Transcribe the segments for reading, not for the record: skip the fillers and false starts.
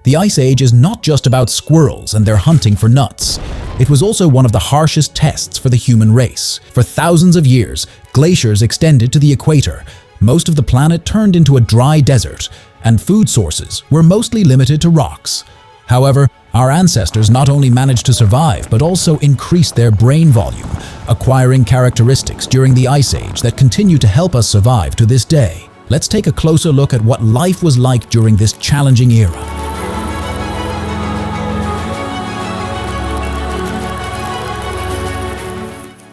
The Ice Age is not just about squirrels and their hunting for nuts. It was also one of the harshest tests for the human race. For thousands of years, glaciers extended to the equator. Most of the planet turned into a dry desert, and food sources were mostly limited to rocks. However, our ancestors not only managed to survive, but also increased their brain volume, acquiring characteristics during the Ice Age that continue to help us survive to this day. Let's take a closer look at what life was like during this challenging era.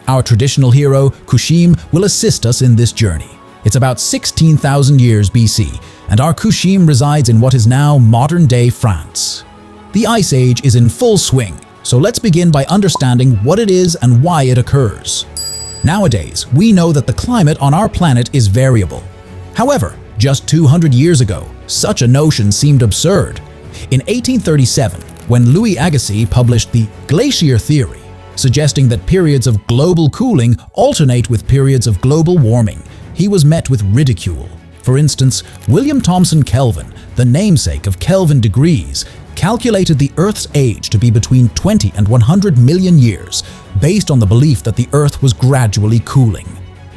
Our traditional hero, Kushim, will assist us in this journey. It's about 16,000 years BC, and our Kushim resides in what is now modern-day France. The Ice Age is in full swing, so let's begin by understanding what it is and why it occurs. Nowadays, we know that the climate on our planet is variable. However, just 200 years ago, such a notion seemed absurd. In 1837, when Louis Agassiz published the glacier theory, suggesting that periods of global cooling alternate with periods of global warming, he was met with ridicule. For instance, William Thomson Kelvin, the namesake of Kelvin degrees, calculated the Earth's age to be between 20 and 100 million years, based on the belief that the Earth was gradually cooling.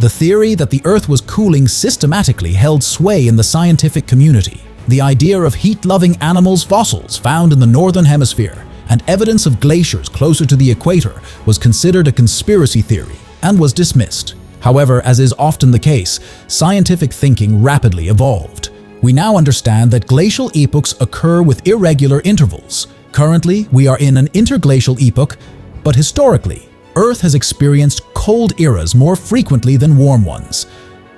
The theory that the Earth was cooling systematically held sway in the scientific community. The idea of heat-loving animals' fossils found in the northern hemisphere and evidence of glaciers closer to the equator was considered a conspiracy theory and was dismissed. However, as is often the case, scientific thinking rapidly evolved. We now understand that glacial epochs occur with irregular intervals. Currently, we are in an interglacial epoch, but historically, Earth has experienced cold eras more frequently than warm ones.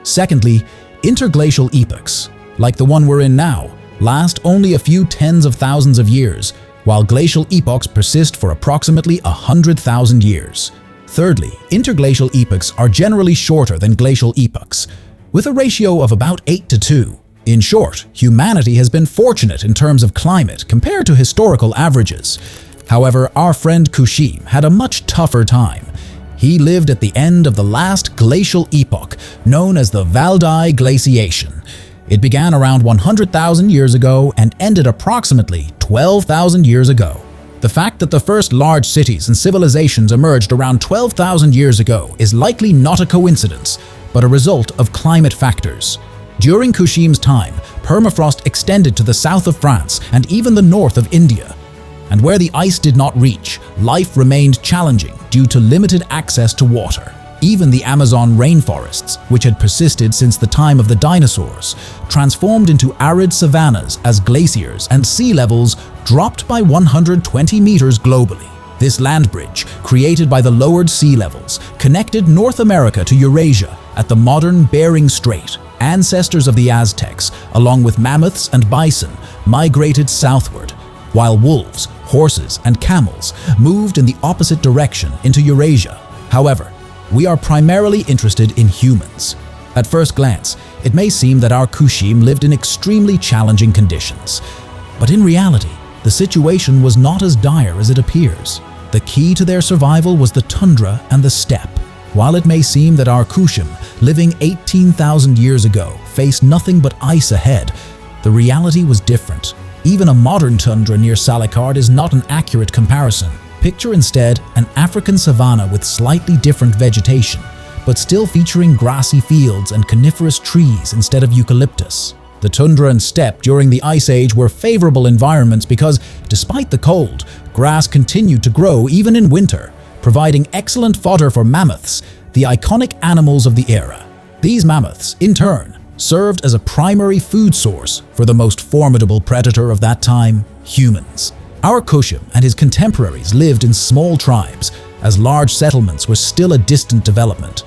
Secondly, interglacial epochs, like the one we're in now, last only a few tens of thousands of years, while glacial epochs persist for approximately 100,000 years. Thirdly, interglacial epochs are generally shorter than glacial epochs, with a ratio of about 8:2. In short, humanity has been fortunate in terms of climate compared to historical averages. However, our friend Kushim had a much tougher time. He lived at the end of the last glacial epoch, known as the Valdai Glaciation. It began around 100,000 years ago and ended approximately 12,000 years ago. The fact that the first large cities and civilizations emerged around 12,000 years ago is likely not a coincidence, but a result of climate factors. During Kushim's time, permafrost extended to the south of France and even the north of India. And where the ice did not reach, life remained challenging due to limited access to water. Even the Amazon rainforests, which had persisted since the time of the dinosaurs, transformed into arid savannas as glaciers and sea levels dropped by 120 meters globally. This land bridge, created by the lowered sea levels, connected North America to Eurasia at the modern Bering Strait. Ancestors of the Aztecs, along with mammoths and bison, migrated southward, while wolves, horses, and camels moved in the opposite direction into Eurasia. However, we are primarily interested in humans. At first glance, it may seem that our Kushim lived in extremely challenging conditions. But in reality, the situation was not as dire as it appears. The key to their survival was the tundra and the steppe. While it may seem that our Kushim, living 18,000 years ago, faced nothing but ice ahead, the reality was different. Even a modern tundra near Salakard is not an accurate comparison. Picture instead an African savanna with slightly different vegetation, but still featuring grassy fields and coniferous trees instead of eucalyptus. The tundra and steppe during the Ice Age were favorable environments because, despite the cold, grass continued to grow even in winter, providing excellent fodder for mammoths, the iconic animals of the era. These mammoths, in turn, served as a primary food source for the most formidable predator of that time, humans. Our Kushim and his contemporaries lived in small tribes, as large settlements were still a distant development,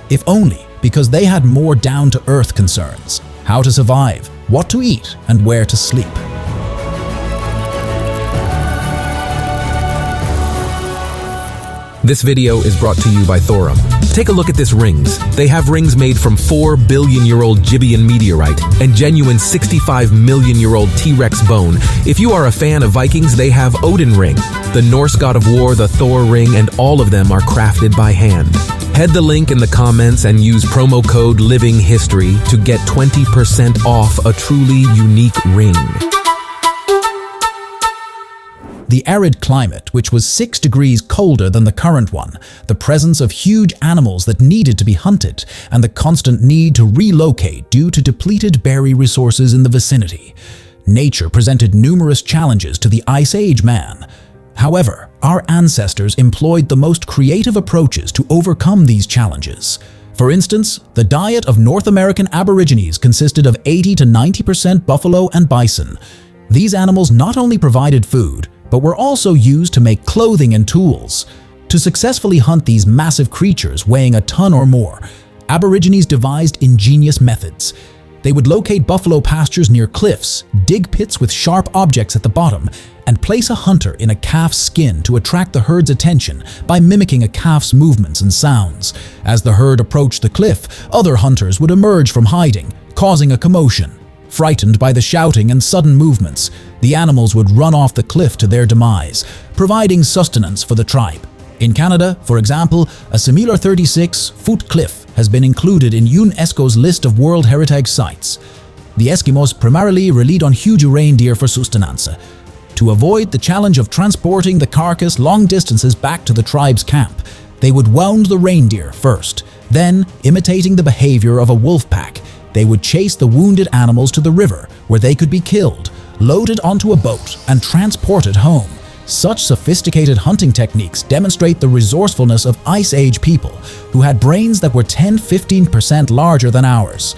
if only because they had more down-to-earth concerns: how to survive, what to eat, and where to sleep. This video is brought to you by Thorum. Take a look at this rings. They have rings made from 4 billion-year-old Gibeon meteorite and genuine 65 million-year-old T-Rex bone. If you are a fan of Vikings, they have Odin ring, the Norse god of war, the Thor ring, and all of them are crafted by hand. Head the link in the comments and use promo code LIVINGHISTORY to get 20% off a truly unique ring. The arid climate, which was 6 degrees colder than the current one, the presence of huge animals that needed to be hunted, and the constant need to relocate due to depleted berry resources in the vicinity. Nature presented numerous challenges to the Ice Age man. However, our ancestors employed the most creative approaches to overcome these challenges. For instance, the diet of North American Aborigines consisted of 80 to 90% buffalo and bison. These animals not only provided food, but were also used to make clothing and tools. To successfully hunt these massive creatures weighing a ton or more, Aborigines devised ingenious methods. They would locate buffalo pastures near cliffs, dig pits with sharp objects at the bottom, and place a hunter in a calf's skin to attract the herd's attention by mimicking a calf's movements and sounds. As the herd approached the cliff, other hunters would emerge from hiding, causing a commotion. Frightened by the shouting and sudden movements, the animals would run off the cliff to their demise, providing sustenance for the tribe. In Canada, for example, a similar 36-foot cliff has been included in UNESCO's list of World Heritage Sites. The Eskimos primarily relied on huge reindeer for sustenance. To avoid the challenge of transporting the carcass long distances back to the tribe's camp, they would wound the reindeer first. Then, imitating the behavior of a wolf pack, they would chase the wounded animals to the river where they could be killed, loaded onto a boat, and transported home. Such sophisticated hunting techniques demonstrate the resourcefulness of Ice Age people who had brains that were 10–15% larger than ours.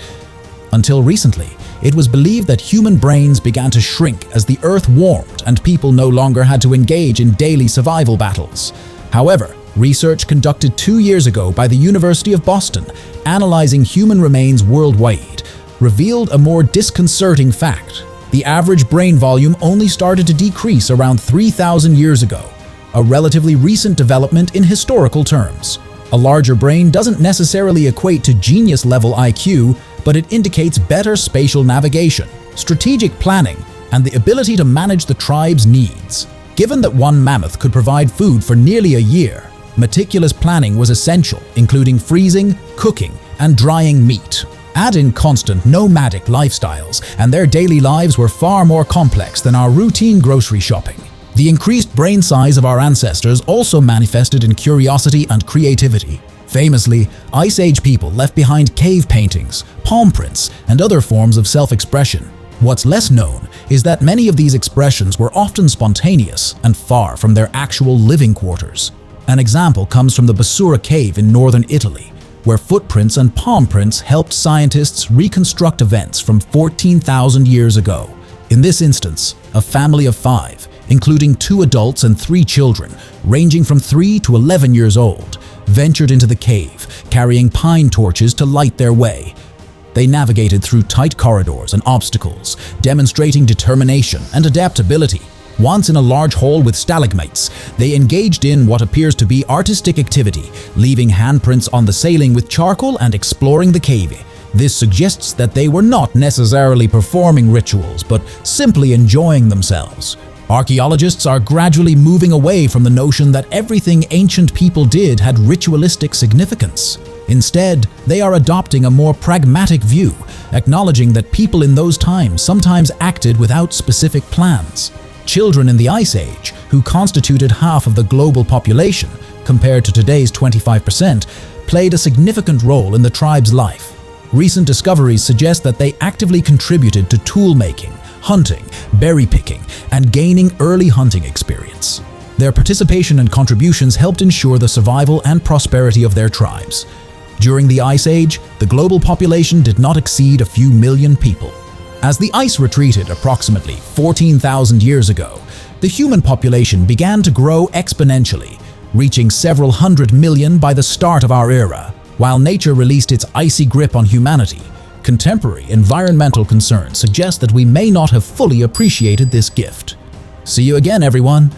Until recently, it was believed that human brains began to shrink as the Earth warmed and people no longer had to engage in daily survival battles. However, research conducted 2 years ago by the University of Boston, analyzing human remains worldwide, revealed a more disconcerting fact. The average brain volume only started to decrease around 3,000 years ago, a relatively recent development in historical terms. A larger brain doesn't necessarily equate to genius-level IQ, but it indicates better spatial navigation, strategic planning, and the ability to manage the tribe's needs. Given that one mammoth could provide food for nearly a year, meticulous planning was essential, including freezing, cooking, and drying meat. Add in constant nomadic lifestyles, and their daily lives were far more complex than our routine grocery shopping. The increased brain size of our ancestors also manifested in curiosity and creativity. Famously, Ice Age people left behind cave paintings, palm prints, and other forms of self-expression. What's less known is that many of these expressions were often spontaneous and far from their actual living quarters. An example comes from the Basura cave in northern Italy, where footprints and palm prints helped scientists reconstruct events from 14,000 years ago. In this instance, a family of 5, including 2 adults and 3 children, ranging from 3 to 11 years old, ventured into the cave, carrying pine torches to light their way. They navigated through tight corridors and obstacles, demonstrating determination and adaptability. Once in a large hall with stalagmites, they engaged in what appears to be artistic activity, leaving handprints on the ceiling with charcoal and exploring the cave. This suggests that they were not necessarily performing rituals, but simply enjoying themselves. Archaeologists are gradually moving away from the notion that everything ancient people did had ritualistic significance. Instead, they are adopting a more pragmatic view, acknowledging that people in those times sometimes acted without specific plans. Children in the Ice Age, who constituted half of the global population, compared to today's 25%, played a significant role in the tribe's life. Recent discoveries suggest that they actively contributed to tool making, hunting, berry picking, and gaining early hunting experience. Their participation and contributions helped ensure the survival and prosperity of their tribes. During the Ice Age, the global population did not exceed a few million people. As the ice retreated approximately 14,000 years ago, the human population began to grow exponentially, reaching several hundred million by the start of our era. While nature released its icy grip on humanity, contemporary environmental concerns suggest that we may not have fully appreciated this gift. See you again, everyone!